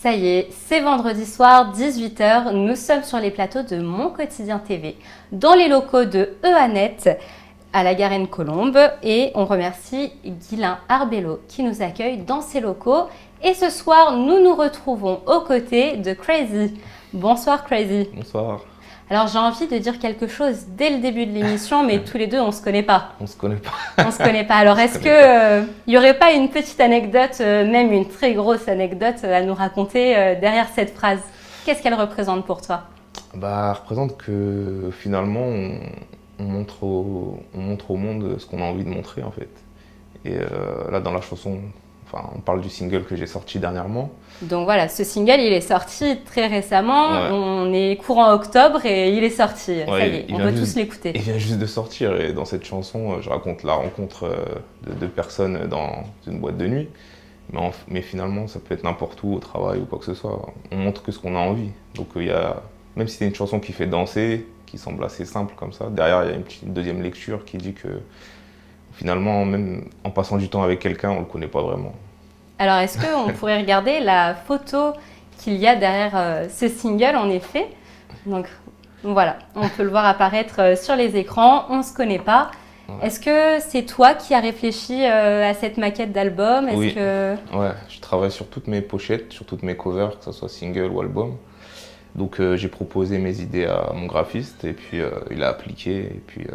Ça y est, c'est vendredi soir, 18 h. Nous sommes sur les plateaux de Mon Quotidien TV, dans les locaux de Eanet, à la Garenne-Colombe. Et on remercie Guylain Arbello qui nous accueille dans ses locaux. Et ce soir, nous nous retrouvons aux côtés de Crazy. Bonsoir Crazy. Bonsoir. Alors j'ai envie de dire quelque chose dès le début de l'émission, mais tous les deux, on ne se connaît pas. On se connaît pas. On se connaît pas. Alors est-ce qu'il n'y aurait pas une petite anecdote, même une très grosse anecdote à nous raconter derrière cette phrase? Qu'est-ce qu'elle représente pour toi? Bah, elle représente que finalement, on montre au monde ce qu'on a envie de montrer en fait. Et là, dans la chanson, enfin, on parle du single que j'ai sorti dernièrement. Donc voilà, ce single, il est sorti très récemment. Ouais. On est courant octobre et il est sorti. Ouais, ça y est, on peut tous l'écouter. Il vient juste de sortir et dans cette chanson, je raconte la rencontre de deux personnes dans une boîte de nuit. Mais finalement, ça peut être n'importe où, au travail ou quoi que ce soit. On montre que ce qu'on a envie. Donc même si c'est une chanson qui fait danser, qui semble assez simple comme ça, derrière il y a une deuxième lecture qui dit que finalement, même en passant du temps avec quelqu'un, on ne le connaît pas vraiment. Alors, est-ce qu'on pourrait regarder la photo qu'il y a derrière ce single, en effet? Donc, voilà, on peut le voir apparaître sur les écrans. On ne se connaît pas. Ouais. Est-ce que c'est toi qui as réfléchi à cette maquette d'album? Oui, ouais, je travaille sur toutes mes pochettes, sur toutes mes covers, que ce soit single ou album. Donc, j'ai proposé mes idées à mon graphiste et puis il a appliqué. Et puis,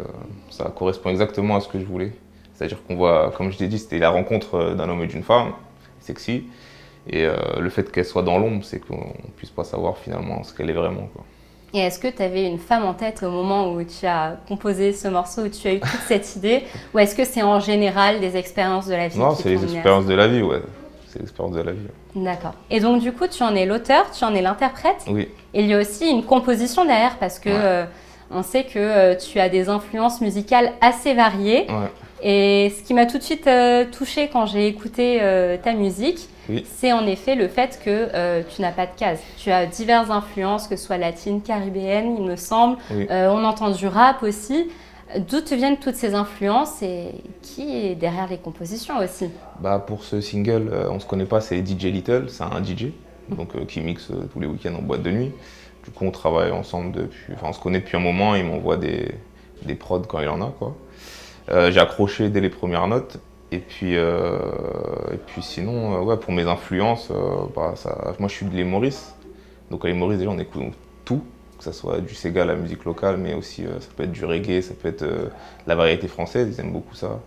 ça correspond exactement à ce que je voulais. C'est-à-dire qu'on voit, comme je t'ai dit, c'était la rencontre d'un homme et d'une femme, sexy. Et le fait qu'elle soit dans l'ombre, c'est qu'on ne puisse pas savoir finalement ce qu'elle est vraiment, quoi. Et est-ce que tu avais une femme en tête au moment où tu as composé ce morceau, où tu as eu toute cette idée? Ou est-ce que c'est en général des expériences de la vie? Non, c'est les expériences de la vie, ouais. C'est l'expérience de la vie. D'accord. Et donc du coup, tu en es l'auteur, tu en es l'interprète. Oui. Et il y a aussi une composition derrière parce que on sait que tu as des influences musicales assez variées. Ouais. Et ce qui m'a tout de suite touchée quand j'ai écouté ta musique, c'est en effet le fait que tu n'as pas de case. Tu as diverses influences, que ce soit latine, caribéenne, il me semble. On entend du rap aussi. D'où te viennent toutes ces influences et qui est derrière les compositions aussi? Bah pour ce single, on ne se connaît pas, c'est DJ Little, c'est un DJ donc, qui mixe tous les week-ends en boîte de nuit. Du coup, on travaille ensemble depuis, enfin on se connaît depuis un moment, il m'envoie des prods quand il en a, quoi. J'ai accroché dès les premières notes. Et puis sinon, ouais, pour mes influences, moi je suis de l'île Maurice. Donc à l'île Maurice, déjà on écoute tout, que ce soit du Sega, la musique locale, mais aussi ça peut être du reggae, ça peut être la variété française, ils aiment beaucoup ça.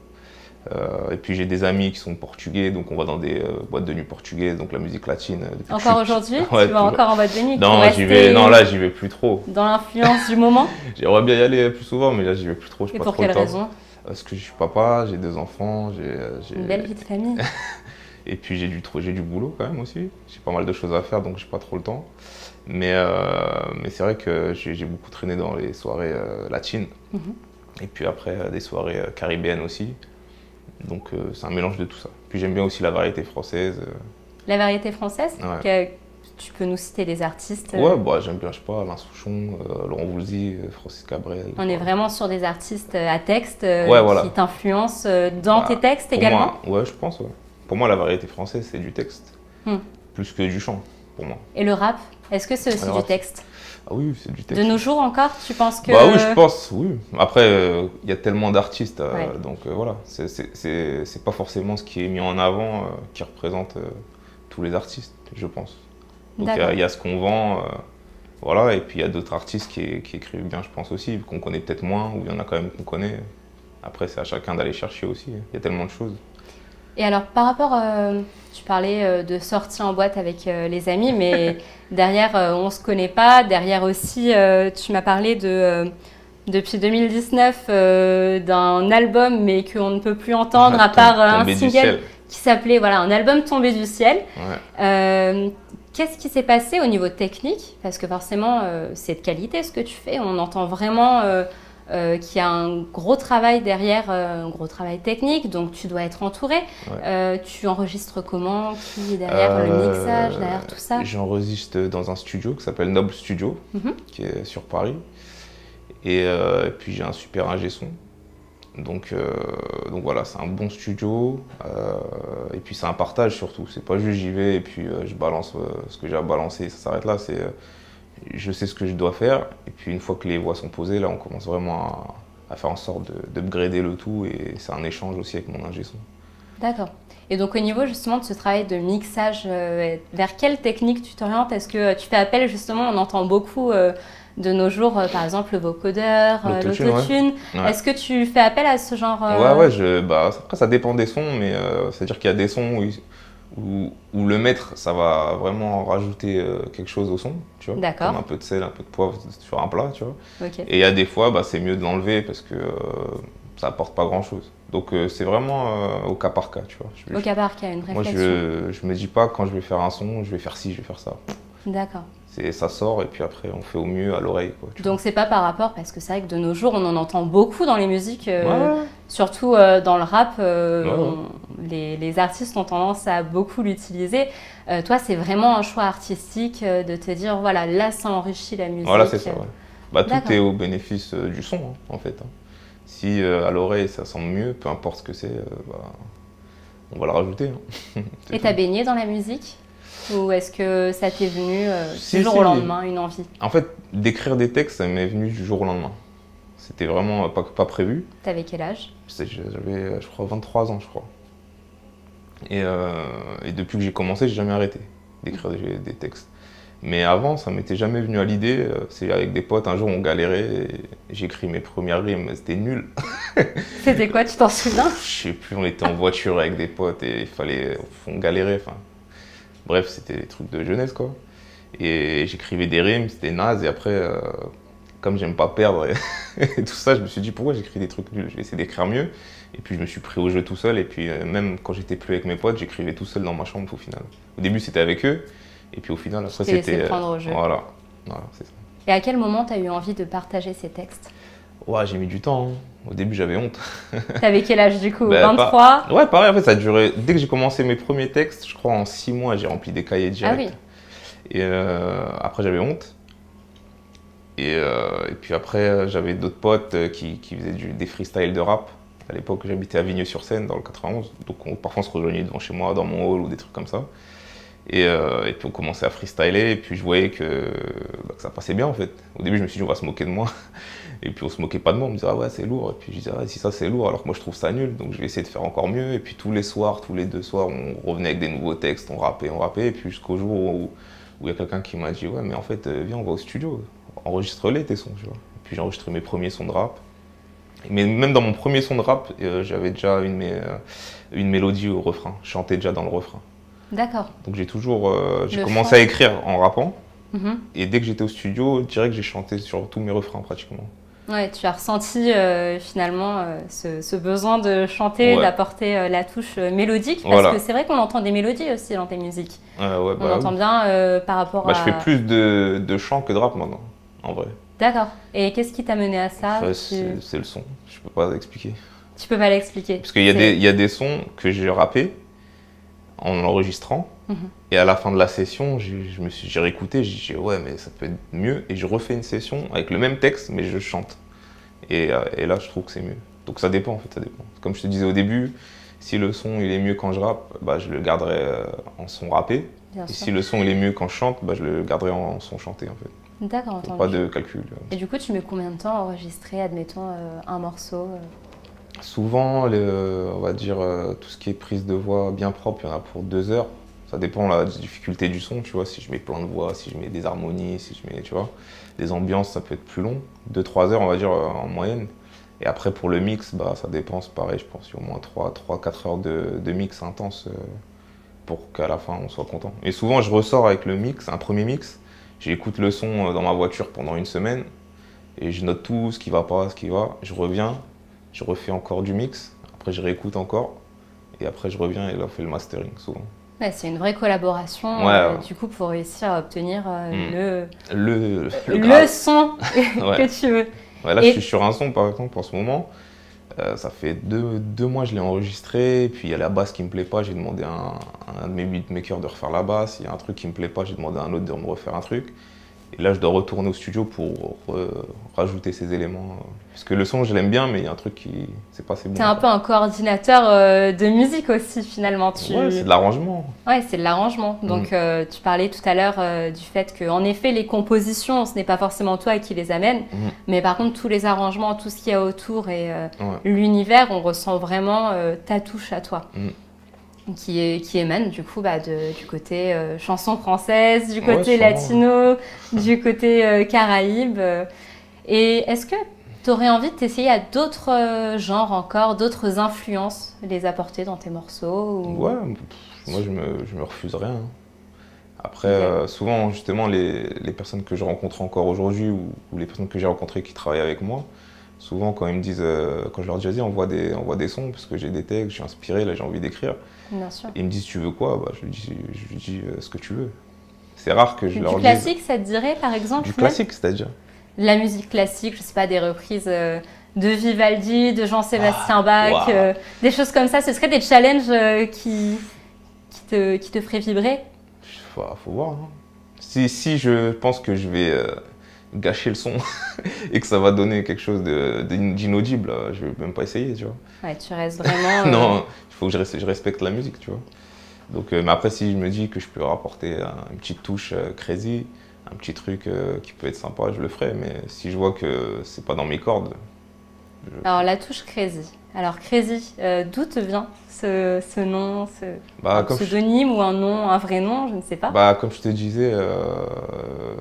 Et puis j'ai des amis qui sont portugais, donc on va dans des boîtes de nuit portugaises, donc la musique latine. Encore aujourd'hui? Ouais, tu vas encore en boîte de nuit? Non, là j'y vais plus trop. Dans l'influence du moment? J'aimerais bien y aller plus souvent, mais là j'y vais plus trop. Et pour quelle raison? Parce que je suis papa, j'ai 2 enfants, j'ai une belle vie de famille. Et puis j'ai du boulot quand même aussi. J'ai pas mal de choses à faire, donc j'ai pas trop le temps. Mais c'est vrai que j'ai beaucoup traîné dans les soirées latines. Et puis après des soirées caribéennes aussi. Donc c'est un mélange de tout ça. Puis j'aime bien aussi la variété française. La variété française? Ouais. Tu peux nous citer des artistes? Ouais, bah, j'aime bien, je sais pas, Alain Souchon, Laurent Voulzy, Francis Cabrel. On est vraiment sur des artistes à texte voilà. qui t'influencent dans tes textes également? Ouais, je pense, ouais. Pour moi, la variété française, c'est du texte, plus que du chant, pour moi. Et le rap, est-ce que c'est aussi du texte? Ah oui, c'est du texte. De nos jours encore, tu penses que… Bah oui, je pense, oui. Après, il y a tellement d'artistes, donc voilà. C'est pas forcément ce qui est mis en avant qui représente tous les artistes, je pense. Donc il y a ce qu'on vend, voilà, et puis il y a d'autres artistes qui écrivent bien, je pense aussi, qu'on connaît peut-être moins, ou il y en a quand même qu'on connaît. Après, c'est à chacun d'aller chercher aussi, il y a tellement de choses. Et alors, par rapport, tu parlais de sorties en boîte avec les amis, mais derrière, on ne se connaît pas. Derrière aussi, tu m'as parlé depuis 2019 d'un album, mais qu'on ne peut plus entendre, à part un single qui s'appelait, voilà, un album tombé du ciel. Ouais. Qu'est-ce qui s'est passé au niveau technique? Parce que forcément, c'est de qualité ce que tu fais. On entend vraiment qu'il y a un gros travail derrière, un gros travail technique, donc tu dois être entouré. Tu enregistres comment? Qui est derrière le mixage, derrière tout ça? J'enregistre dans un studio qui s'appelle Noble Studio, qui est sur Paris. Et puis j'ai un super ingé son. Donc voilà, c'est un bon studio. Et puis c'est un partage surtout. C'est pas juste j'y vais et puis je balance ce que j'ai à balancer, ça s'arrête là. Je sais ce que je dois faire. Et puis une fois que les voix sont posées, là on commence vraiment à faire en sorte d'upgrader le tout. Et c'est un échange aussi avec mon ingé son. D'accord. Et donc au niveau justement de ce travail de mixage, vers quelle technique tu t'orientes? Est-ce que tu fais appel justement, on entend beaucoup de nos jours, par exemple le vocodeur, l'autotune. Ouais. Est-ce que tu fais appel à ce genre Ouais, après ça dépend des sons, mais c'est-à-dire qu'il y a des sons où le maître, ça va vraiment rajouter quelque chose au son, tu vois. D'accord. Comme un peu de sel, un peu de poivre sur un plat, tu vois. Okay. Et il y a des fois, c'est mieux de l'enlever parce que ça apporte pas grand-chose. Donc c'est vraiment au cas par cas, tu vois. Au cas par cas, une réflexion. Moi, je me dis pas quand je vais faire un son, je vais faire ci, je vais faire ça. D'accord. Ça sort et puis après on fait au mieux à l'oreille. Donc c'est pas par rapport, parce que c'est vrai que de nos jours on en entend beaucoup dans les musiques, surtout dans le rap, les artistes ont tendance à beaucoup l'utiliser. Toi c'est vraiment un choix artistique de te dire voilà, là ça enrichit la musique. Voilà, c'est ça. Ouais. Tout est au bénéfice du son en fait. Si à l'oreille ça sent mieux, peu importe ce que c'est, on va le rajouter. Et t'as baigné dans la musique? Ou est-ce que ça t'est venu du jour au lendemain, une envie? En fait, d'écrire des textes, ça m'est venu du jour au lendemain. C'était vraiment pas prévu. T'avais quel âge? J'avais, je crois, 23 ans, je crois. Et depuis que j'ai commencé, j'ai jamais arrêté d'écrire des textes. Mais avant, ça m'était jamais venu à l'idée. C'est avec des potes, un jour, on galérait et j'ai écrit mes premières rimes, mais c'était nul. C'était quoi, tu t'en souviens? Je sais plus, on était en voiture avec des potes et on galérait. Bref, c'était des trucs de jeunesse, quoi. Et j'écrivais des rimes, c'était naze. Et après, comme j'aime pas perdre et tout ça, je me suis dit pourquoi j'écris des trucs nuls, je vais essayer d'écrire mieux. Et puis je me suis pris au jeu tout seul. Et puis même quand j'étais plus avec mes potes, j'écrivais tout seul dans ma chambre au final. Au début, c'était avec eux. Et puis au final, après, c'était. Prendre au jeu. Voilà, c'est ça. Et à quel moment tu as eu envie de partager ces textes? Ouais, j'ai mis du temps. Au début, j'avais honte. T'avais quel âge du coup? 23? Ouais, pareil, en fait, ça a duré. Dès que j'ai commencé mes premiers textes, je crois en 6 mois, j'ai rempli des cahiers direct. Ah oui. Et après, j'avais honte. Et puis après, j'avais d'autres potes qui faisaient des freestyles de rap. À l'époque, j'habitais à Vigneux-sur-Seine, dans le 91. Donc parfois, on se rejoignait devant chez moi, dans mon hall ou des trucs comme ça. Et puis on commençait à freestyler, et puis je voyais que ça passait bien en fait. Au début je me suis dit on va se moquer de moi, et puis on se moquait pas de moi, on me disait ah ouais c'est lourd, et puis je disais ah, si ça c'est lourd alors que moi je trouve ça nul, donc je vais essayer de faire encore mieux. Et puis tous les soirs, tous les 2 soirs, on revenait avec des nouveaux textes, on rappait, et puis jusqu'au jour où il y a quelqu'un qui m'a dit ouais mais en fait viens on va au studio, enregistre-les tes sons, tu vois. Et puis j'ai enregistré mes premiers sons de rap. Mais même dans mon premier son de rap, j'avais déjà une mélodie au refrain, je chantais déjà dans le refrain. D'accord. Donc j'ai commencé à écrire en rappant, et dès que j'étais au studio, direct j'ai chanté sur tous mes refrains pratiquement. Ouais, tu as ressenti finalement ce besoin de chanter, d'apporter la touche mélodique, parce que c'est vrai qu'on entend des mélodies aussi dans tes musiques. On entend bien par rapport à... Je fais plus de chant que de rap maintenant, en vrai. D'accord. Et qu'est-ce qui t'a mené à ça? C'est le son, je peux pas l'expliquer. Tu peux pas l'expliquer? Parce qu'il y a des sons que j'ai rappés en l'enregistrant, et à la fin de la session, j'ai réécouté, j'ai dit ouais mais ça peut être mieux, et je refais une session avec le même texte mais je chante. Et là je trouve que c'est mieux. Donc ça dépend en fait, ça dépend. Comme je te disais au début, si le son il est mieux quand je rappe, je le garderai en son rappé. Bien sûr. Si le son il est mieux quand je chante, je le garderai en son chanté en fait. D'accord, entendu. Pas de calcul. Et du coup tu mets combien de temps à enregistrer, admettons, un morceau Souvent, on va dire tout ce qui est prise de voix bien propre, il y en a pour 2 heures. Ça dépend de la difficulté du son, tu vois, si je mets plein de voix, si je mets des harmonies, si je mets, tu vois, des ambiances, ça peut être plus long. 2-3 heures, on va dire, en moyenne. Et après, pour le mix, ça dépend, c'est pareil, je pense, il y a au moins 3-4 heures de mix intense pour qu'à la fin, on soit content. Et souvent, je ressors avec le mix, un premier mix, j'écoute le son dans ma voiture pendant une semaine, et je note tout, ce qui va pas, ce qui va, je reviens, je refais encore du mix, après je réécoute encore, et après je reviens et là on fait le mastering souvent. Ouais, c'est une vraie collaboration du coup pour réussir à obtenir le son que tu veux. Ouais, là je suis sur un son par exemple en ce moment, ça fait 2 mois que je l'ai enregistré, puis il y a la basse qui me plaît pas, j'ai demandé à un de mes beatmakers de refaire la basse, il y a un truc qui me plaît pas, j'ai demandé à un autre de me refaire un truc. Et là, je dois retourner au studio pour rajouter ces éléments. Parce que le son, je l'aime bien, mais il y a un truc qui c'est pas assez bon. Tu es un peu un coordinateur de musique aussi, finalement. Ouais, c'est de l'arrangement. Ouais, c'est de l'arrangement. Donc, tu parlais tout à l'heure du fait qu'en effet, les compositions, ce n'est pas forcément toi qui les amène. Mais par contre, tous les arrangements, tout ce qu'il y a autour et l'univers, on ressent vraiment ta touche à toi. Qui émane du coup du côté chanson française, du côté latino, du côté caraïbe. Et est-ce que tu aurais envie de t'essayer à d'autres genres encore, d'autres influences, les apporter dans tes morceaux ou... Ouais, moi je me refuserais. Hein. Après, souvent justement les personnes que je rencontre encore aujourd'hui ou les personnes que j'ai rencontrées qui travaillent avec moi, souvent quand ils me disent, quand je leur dis vas-y envoie des sons parce que j'ai des textes, je suis inspiré, là j'ai envie d'écrire. Bien sûr. Ils me disent tu veux quoi, je lui dis ce que tu veux. C'est rare que je leur dise. Du classique, ça te dirait par exemple? Du classique, c'est-à-dire? La musique classique, je sais pas, des reprises de Vivaldi, de Jean-Sébastien Bach, des choses comme ça. Ce seraient des challenges qui te feraient vibrer? Faut voir. Hein. Si je pense que je vais gâcher le son et que ça va donner quelque chose d'inaudible, je vais même pas essayer, tu vois. Ouais, tu restes vraiment... Non, il faut que je respecte la musique, tu vois. Donc, mais après, si je me dis que je peux rapporter une petite touche crazy, un petit truc qui peut être sympa, je le ferai. Mais si je vois que c'est pas dans mes cordes... Alors, la touche crazy. Alors, crazy, d'où te vient ce nom, un pseudonyme ou un nom, un vrai nom, je ne sais pas. Comme je te disais,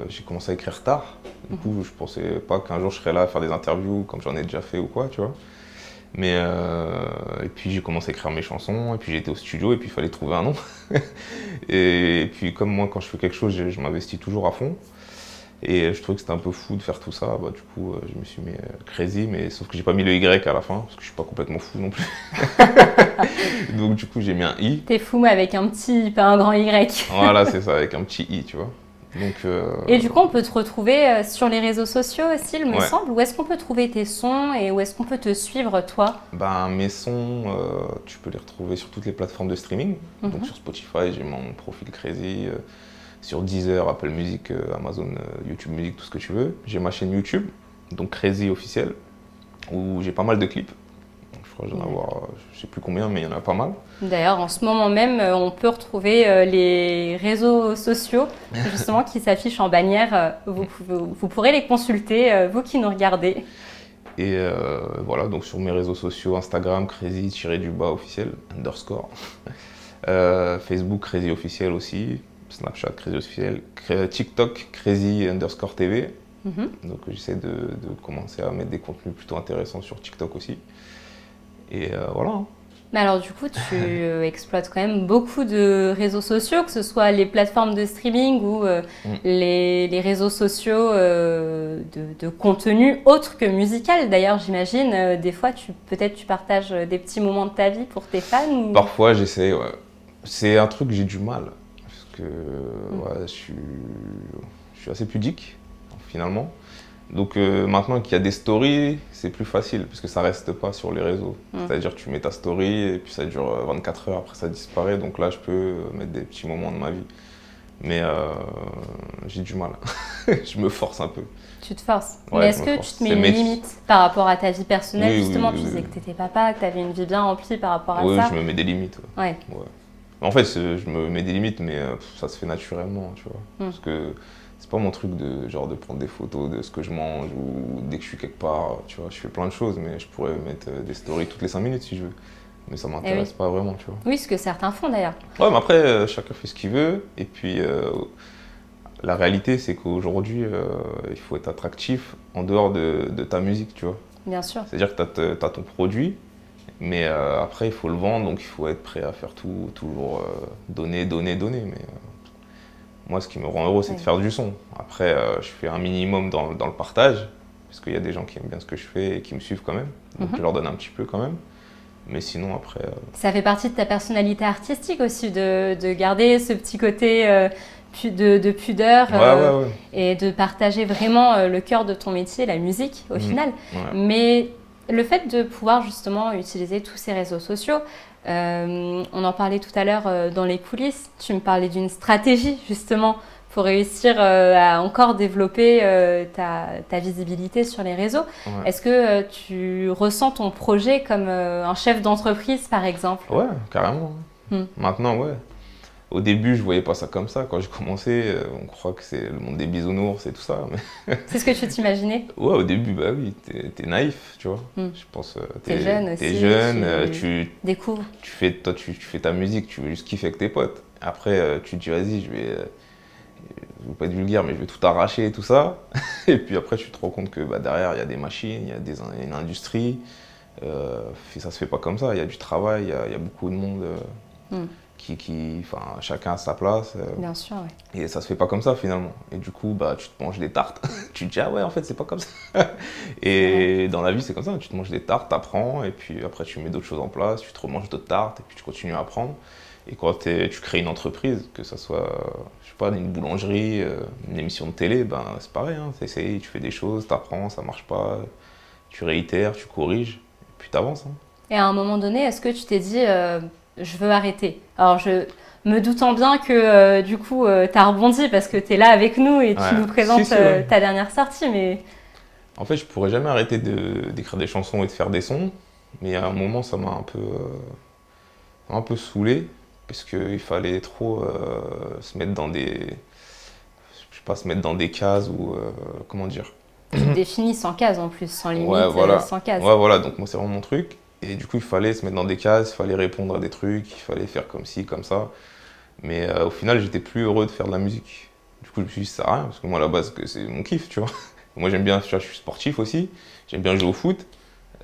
j'ai commencé à écrire tard. Du coup, je pensais pas qu'un jour je serais là à faire des interviews comme j'en ai déjà fait ou quoi, tu vois. Mais et puis j'ai commencé à écrire mes chansons, et puis j'étais au studio, et puis il fallait trouver un nom. et puis comme moi, quand je fais quelque chose, je m'investis toujours à fond. Et je trouvais que c'était un peu fou de faire tout ça. Du coup, je me suis mis crazy, mais sauf que j'ai pas mis le Y à la fin, parce que je suis pas complètement fou non plus. Donc du coup, j'ai mis un I. T'es fou, mais avec un petit, pas un grand Y. Voilà, c'est ça, avec un petit I, tu vois. Donc, et du coup, on peut te retrouver sur les réseaux sociaux aussi, il me semble. Où est-ce qu'on peut trouver tes sons et où est-ce qu'on peut te suivre, toi? Mes sons, tu peux les retrouver sur toutes les plateformes de streaming. Donc sur Spotify, j'ai mon profil Crazy. Sur Deezer, Apple Music, Amazon, YouTube Music, tout ce que tu veux. J'ai ma chaîne YouTube, donc Crazy officiel, où j'ai pas mal de clips. Je crois que j'en ai je sais plus combien, mais il y en a pas mal. D'ailleurs, en ce moment même, on peut retrouver les réseaux sociaux, justement, qui s'affichent en bannière. Vous pourrez les consulter, vous qui nous regardez. Et voilà, donc sur mes réseaux sociaux, Instagram, Crazy-officiel, _. Facebook, Crazy officiel aussi. Snapchat, Crazy officiel, TikTok, Crazy_TV. Donc j'essaie de commencer à mettre des contenus plutôt intéressants sur TikTok aussi. Et voilà. Mais alors du coup, tu exploites quand même beaucoup de réseaux sociaux, que ce soit les plateformes de streaming ou les réseaux sociaux de contenu autre que musical. D'ailleurs, j'imagine, des fois, peut-être tu partages des petits moments de ta vie pour tes fans ou... Parfois, j'essaie, ouais. C'est un truc que j'ai du mal. Je suis assez pudique finalement. Donc maintenant qu'il y a des stories, c'est plus facile parce que ça reste pas sur les réseaux. C'est-à-dire que tu mets ta story et puis ça dure 24 heures, après ça disparaît. Donc là, je peux mettre des petits moments de ma vie. Mais j'ai du mal. Je me force un peu. Tu te forces. Ouais, mais est-ce que tu te mets une limite par rapport à ta vie personnelle? Justement, tu disais que tu étais papa, que tu avais une vie bien remplie par rapport à ça. Oui, je me mets des limites. Ouais. En fait, je me mets des limites, mais ça se fait naturellement, tu vois. Parce que c'est pas mon truc de prendre des photos de ce que je mange ou dès que je suis quelque part, tu vois. Je fais plein de choses, mais je pourrais mettre des stories toutes les 5 minutes si je veux. Mais ça m'intéresse pas vraiment, tu vois. Oui, ce que certains font d'ailleurs. Ouais, mais après, chacun fait ce qu'il veut. Et puis, la réalité, c'est qu'aujourd'hui, il faut être attractif en dehors de ta musique, tu vois. Bien sûr. C'est-à-dire que tu as ton produit. Mais après, il faut le vendre, donc il faut être prêt à faire tout, toujours donner. Mais moi, ce qui me rend heureux, c'est de faire du son. Après, je fais un minimum dans le partage, parce qu'il y a des gens qui aiment bien ce que je fais et qui me suivent quand même. Donc je leur donne un petit peu quand même. Mais sinon, après... Ça fait partie de ta personnalité artistique aussi, de garder ce petit côté de pudeur et de partager vraiment le cœur de ton métier, la musique, au final. Ouais. Mais... le fait de pouvoir justement utiliser tous ces réseaux sociaux, on en parlait tout à l'heure dans les coulisses, tu me parlais d'une stratégie justement pour réussir à encore développer ta visibilité sur les réseaux. Ouais. Est-ce que tu ressens ton projet comme un chef d'entreprise, par exemple? Ouais, carrément. Maintenant, ouais. Au début, je voyais pas ça comme ça. Quand j'ai commencé, on croit que c'est le monde des bisounours et tout ça. Mais... C'est ce que tu t'imaginais? Ouais, au début, bah oui, t'es naïf, tu vois. Je pense, t'es jeune aussi. T'es jeune, tu découvres. Tu fais ta musique, tu veux juste kiffer avec tes potes. Après, tu te dis, vas-y, je veux pas être vulgaire, mais je vais tout arracher et tout ça. Et puis après, tu te rends compte que bah, derrière, il y a des machines, il y a une industrie. Ça se fait pas comme ça, il y a du travail, il y a beaucoup de monde enfin, chacun a sa place. Bien sûr, ouais. Et ça se fait pas comme ça finalement. Et du coup, bah, tu te manges des tartes. Tu te dis, ah ouais, en fait, c'est pas comme ça. Et dans la vie, c'est comme ça. Tu te manges des tartes, t'apprends, et puis après, tu mets d'autres choses en place, tu te remanges d'autres tartes, et puis tu continues à apprendre. Et quand tu crées une entreprise, que ça soit, je sais pas, une boulangerie, une émission de télé, ben, c'est pareil. Hein. Tu fais des choses, t'apprends, ça marche pas, tu réitères, tu corriges, et puis t'avances. Hein. Et à un moment donné, est-ce que tu t'es dit, je veux arrêter? Alors, je me doutant bien que du coup, tu as rebondi parce que tu es là avec nous et tu nous présentes ouais. ta dernière sortie. Mais... En fait, je pourrais jamais arrêter d'écrire des chansons et de faire des sons, mais à un moment, ça m'a un peu saoulé. Parce qu'il fallait trop se mettre dans des... Je sais pas, se mettre dans des cases ou... comment dire? Tu te définis sans cases en plus, sans limite, ouais, voilà. sans cases. Ouais, voilà, donc moi c'est vraiment mon truc. Et du coup, il fallait se mettre dans des cases, il fallait répondre à des trucs, il fallait faire comme ci, comme ça. Mais au final, j'étais plus heureux de faire de la musique. Du coup, je me suis dit, ça sert à rien, parce que moi, à la base, c'est mon kiff, tu vois. Moi, j'aime bien, je suis sportif aussi, j'aime bien jouer au foot.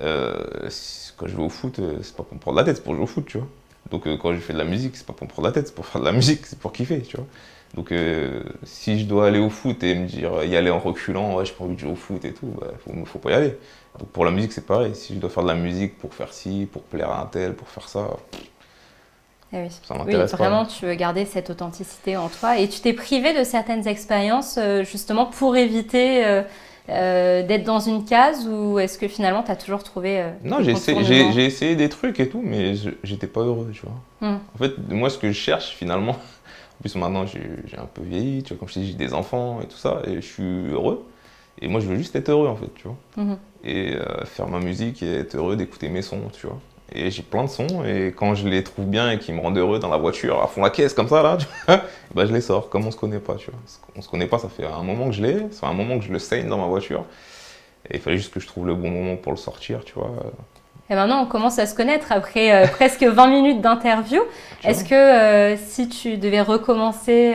Quand je vais au foot, c'est pas pour me prendre la tête, c'est pour jouer au foot, tu vois. Donc quand je fais de la musique, c'est pas pour me prendre la tête, c'est pour faire de la musique, c'est pour kiffer, tu vois. Donc si je dois aller au foot et me dire y aller en reculant, ouais, j'ai pas envie de jouer au foot et tout, bah, faut pas y aller. Donc pour la musique, c'est pareil. Si je dois faire de la musique pour faire ci, pour plaire à un tel, pour faire ça, oui. Ça m'intéresse pas. Vraiment, tu veux garder cette authenticité en toi. Et tu t'es privé de certaines expériences justement pour éviter d'être dans une case, ou est-ce que finalement tu as toujours trouvé Non, j'ai essayé des trucs et tout, mais j'étais pas heureux, tu vois. En fait, moi, ce que je cherche finalement, en plus maintenant j'ai un peu vieilli, tu vois, comme je t'ai dit, j'ai des enfants et tout ça, et je suis heureux. Et moi, je veux juste être heureux, en fait, tu vois. Et faire ma musique et être heureux d'écouter mes sons, tu vois. Et j'ai plein de sons, et quand je les trouve bien et qu'ils me rendent heureux dans la voiture, à fond la caisse, comme ça, là, tu vois, bah, je les sors, comme on se connaît pas, tu vois. On se connaît pas, ça fait un moment que je l'ai, ça fait un moment que je le saigne dans ma voiture. Et il fallait juste que je trouve le bon moment pour le sortir, tu vois. Et maintenant, on commence à se connaître après presque 20 minutes d'interview. Est-ce que si tu devais recommencer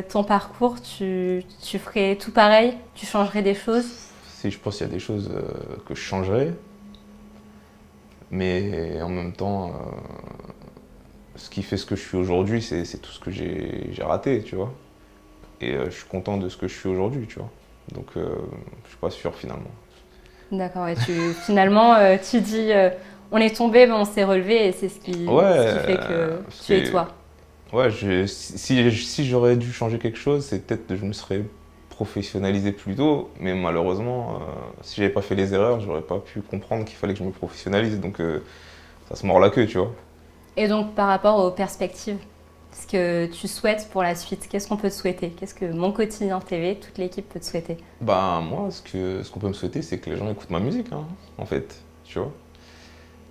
ton parcours, tu ferais tout pareil? Tu changerais des choses? Si, je pense qu'il y a des choses que je changerais. Mais en même temps, ce qui fait ce que je suis aujourd'hui, c'est tout ce que j'ai raté, tu vois. Et je suis content de ce que je suis aujourd'hui, tu vois. Donc, je suis pas sûr finalement. D'accord, et finalement, tu dis, on est tombé, mais on s'est relevé, et c'est ce qui fait que tu es toi. Ouais, si j'aurais dû changer quelque chose, c'est peut-être que je me serais professionnalisé plus tôt, mais malheureusement, si j'avais pas fait les erreurs, j'aurais pas pu comprendre qu'il fallait que je me professionnalise, donc ça se mord la queue, tu vois. Et donc, par rapport aux perspectives, ce que tu souhaites pour la suite, qu'est-ce qu'on peut te souhaiter? Qu'est-ce que Mon Quotidien TV, toute l'équipe peut te souhaiter? Bah moi, ce qu'on peut me souhaiter, c'est que les gens écoutent ma musique, hein, en fait, tu vois.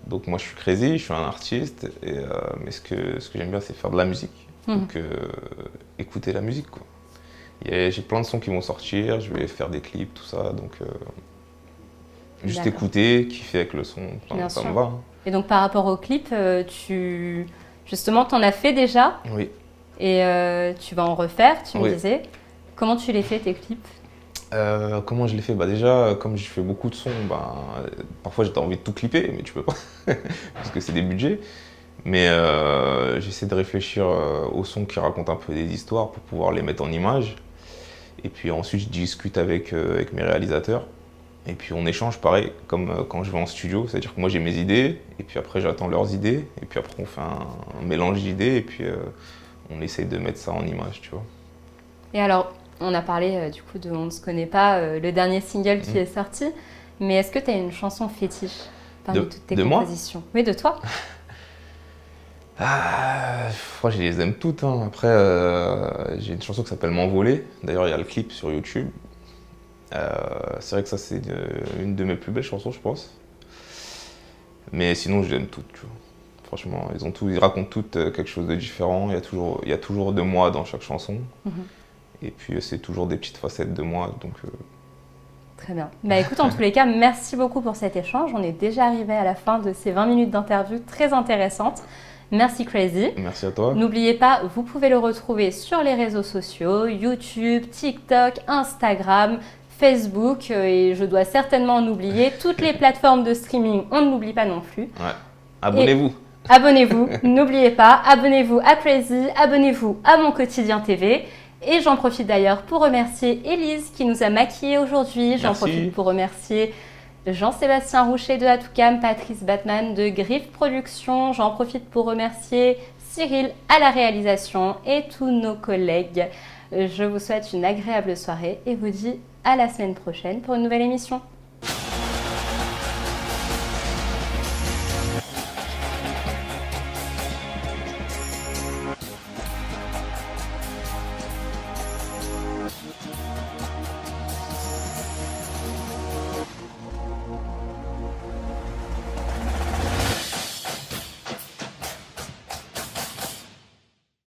Donc moi, je suis crazy, je suis un artiste, mais ce que j'aime bien, c'est faire de la musique. Donc écouter la musique, quoi. J'ai plein de sons qui vont sortir, je vais faire des clips, tout ça, donc juste écouter, kiffer avec le son, ça me va. Hein. Et donc par rapport au clip, justement, t'en as fait déjà? Oui. Et tu vas en refaire, tu me disais. Comment tu les fais, tes clips? Comment je les fais? Bah déjà, comme je fais beaucoup de sons, parfois j'ai envie de tout clipper, mais tu peux pas, parce que c'est des budgets. Mais j'essaie de réfléchir aux sons qui racontent un peu des histoires pour pouvoir les mettre en images. Et puis ensuite, je discute avec mes réalisateurs. Et puis on échange pareil, comme quand je vais en studio. C'est-à-dire que moi j'ai mes idées, et puis après j'attends leurs idées. Et puis après on fait un mélange d'idées, et puis on essaie de mettre ça en image, tu vois. Et alors, on a parlé du coup de On ne se connaît pas, le dernier single qui est sorti. Mais est-ce que tu as une chanson fétiche parmi toutes tes compositions? Oui, de toi. Je crois que je les aime toutes, hein. Après, j'ai une chanson qui s'appelle M'envoler. D'ailleurs, il y a le clip sur YouTube. C'est vrai que ça, c'est une de mes plus belles chansons, je pense. Mais sinon, je les aime toutes, tu vois. Franchement, ils racontent toutes quelque chose de différent. Il y a toujours de moi dans chaque chanson. Et puis, c'est toujours des petites facettes de moi. Donc, Très bien. Bah, écoute, en tous les cas, merci beaucoup pour cet échange. On est déjà arrivé à la fin de ces 20 minutes d'interview très intéressantes. Merci Crazy. Merci à toi. N'oubliez pas, vous pouvez le retrouver sur les réseaux sociaux, YouTube, TikTok, Instagram, Facebook et je dois certainement en oublier. Toutes les plateformes de streaming, on ne l'oublie pas non plus. Ouais. Abonnez-vous. Abonnez-vous, n'oubliez pas, abonnez-vous à Crazy, abonnez-vous à Mon Quotidien TV. Et j'en profite d'ailleurs pour remercier Élise qui nous a maquillés aujourd'hui. J'en profite pour remercier Jean-Sébastien Rouchet de Atoukam, Patrice Batman de Griffe Productions. J'en profite pour remercier Cyril à la réalisation et tous nos collègues. Je vous souhaite une agréable soirée et vous dis à la semaine prochaine pour une nouvelle émission.